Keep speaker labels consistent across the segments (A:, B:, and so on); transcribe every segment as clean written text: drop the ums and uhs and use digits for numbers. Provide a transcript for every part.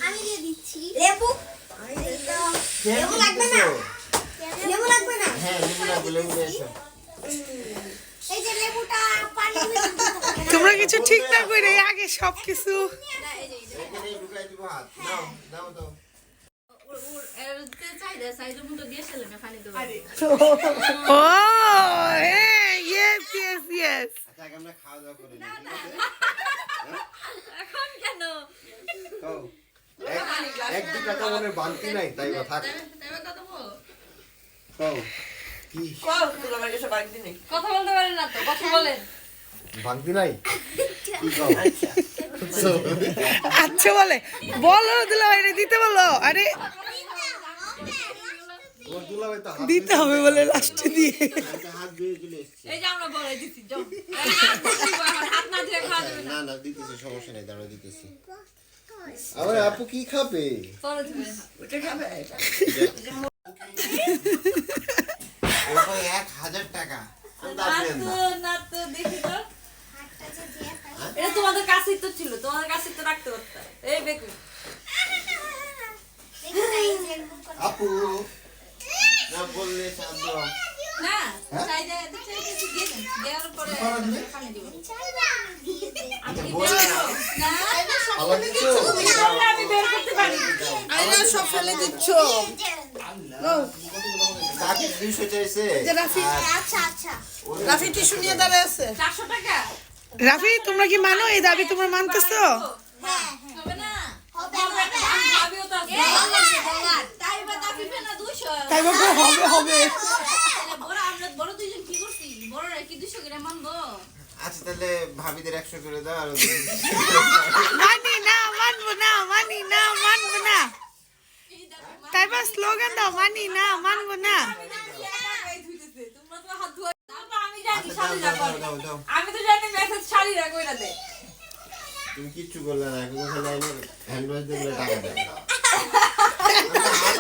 A: আমি দিয়ে দিচ্ছি লেবু। লেবু লাগবে না? লেবু লাগবে না?
B: হ্যাঁ লেবু লাগবে, লেবু নিয়ে এসো।
A: এই যে লেবুটা পানি
C: তোমরা কিছু ঠিক না করে আগে সবকিছু
B: এখানেই ঢুকাই দিব হাত। নাও দাও দাও।
C: ও ইয়েস ইয়েস ইয়েস
B: আচ্ছা আগে আমরা খাওয়া দাওয়া করে নিই।
D: এখন কেন?
B: খাও। এক দু টাকা মনে বালতি নাই তাই বা থাক। খাও। কি
D: কথা বলতে পারেন না তো, কথা বলেন।
B: বালতি নাই? কি খাও?
C: আচ্ছা বলে বলো দুলাভাই দিতে বলো। আরে
B: ওর দুলাভাই তো হাত
C: দিতে হবে বলে লাস্টে দিয়ে
B: হাত দিয়ে চলে এসেছে।
D: এই যে আমরা বলে দিচ্ছি, যাও। হাত না ধুয়ে খাওয়া যাবে না।
B: না না দিতেছি, সমস্যা নেই, দাঁড়া দিতেছি। আবার আপু কি খাবে?
D: পরে ধুয়ে
B: ওই 1000 টাকা।
D: না তো দেখি তো। এটা তোমাদের কাছেই তো ছিল, তোমাদের কাছেই তো রাখতে পারতা। এই বেকু।
B: আপু না বললে শান্ত।
D: না, চাই দিয়ে দেন। দেওয়ার পরে পানি দিব। আমি কি বের করব? না,
B: আলাদা কিছু?
D: আমি বের করতে পারি।
C: আরে সব ফেলে দিচ্ছ।
B: কাকি 200 চাইছে।
C: রাফি
A: আচ্ছা আচ্ছা
C: রাফি টিস্যু নিয়ে দাঁড়ায় আছে।
D: 400 টাকা?
C: রাফি তোমরা কি মানো এই দাবি তোমরা মানতেছো?
A: হ্যাঁ
D: হবে না?
A: হবে
D: ভাবিও তো আছে। তাই বা দাবি না 200।
C: তাই বাবা হবে হবে।
D: তাহলে বড় আমরা বড় দুইজন কি করছি? বড়রা কি 200 গ্রাম মানবো?
B: আচ্ছা তাহলে ভাবিদের 100 করে দাও আর
C: মানি না মানবো না, মানি না মানবো না। তাই বা স্লোগান দাও, মানি না মানবো না।
D: তোমরা তো হাত ধোয়া। আমি জানি
B: আচ্ছা
D: শাড়ি
B: দাও
D: রাখো।
B: দাও দাও।
D: আমি তো জানি মেসেজ শাড়ি রাখো এটা দে।
B: তুমি কিচ্ছু বললে না, এখন খালি আইনের হ্যান্ড ওয়াশ দিলে টাকা দেবে।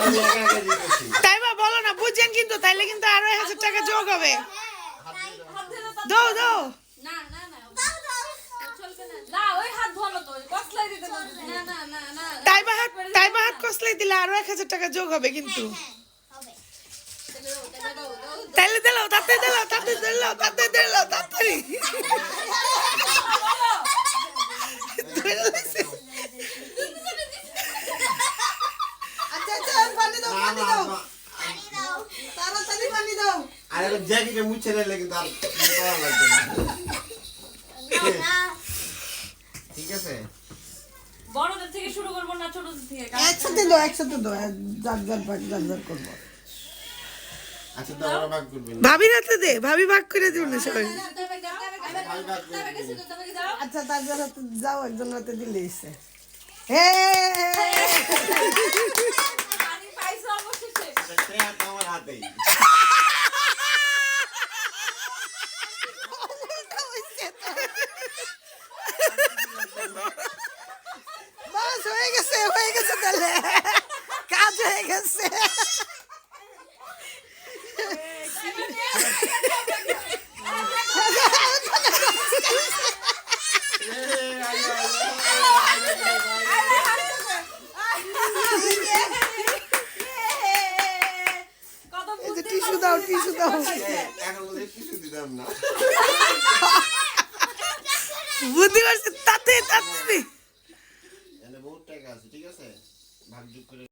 B: আমি একা একা দিতেছি।
C: তাই বা বলো না, বুঝছেন কিন্তু তাইলে কিন্তু আরো 1000 টাকা যোগ হবে।
D: হাত ধরে তো
C: দাও দাও।
D: না না না চলবে না। না ওই হাত ধোলো তো কসলাই দিতে বলছি। না না না না।
C: তাই বা হাত কসলে দিলে আরো 1000 টাকা যোগ হবে কিন্তু।
A: হবে
C: তাইলে দিলো তাতে দিলো তাতে দিলো তাতে দিলো তাড়াতাড়ি। আচ্ছা আচ্ছা পানি দাও পানি দাও তাড়াতাড়ি পানি দাও।
B: আরে জ্যাকেটে মুছে নিলে কিন্তু আর করা লাগবে না। ঠিক আছে?
D: বড়দের থেকে শুরু করব না ছোটদের থেকে?
C: একসাথে দাও যার যার ভাগ যার যার করবো।
B: আচ্ছা দাও, ওরা ভাগ করবেন।
C: ভাবি রাতে দে, ভাবি ভাগ করে দিও না সবাই। আচ্ছা তার জন্য যাও একজন রাতে দিলে এসে। হে
D: পানি পাইছো অবশেষে।
B: ট্রেন আমার হাতেই।
C: বাস হয়ে গেছে তাহলে কাজ হয়ে গেছে।
D: কত
C: এই যে টিস্যু দাও টিস্যু দাও।
B: এখন বলে কিছু দিতাম না।
C: বুদ্ধি করছে তাতে তাতে।
B: এখানে বহুত টাকা আছে, ঠিক আছে? ভাগ যোগ করে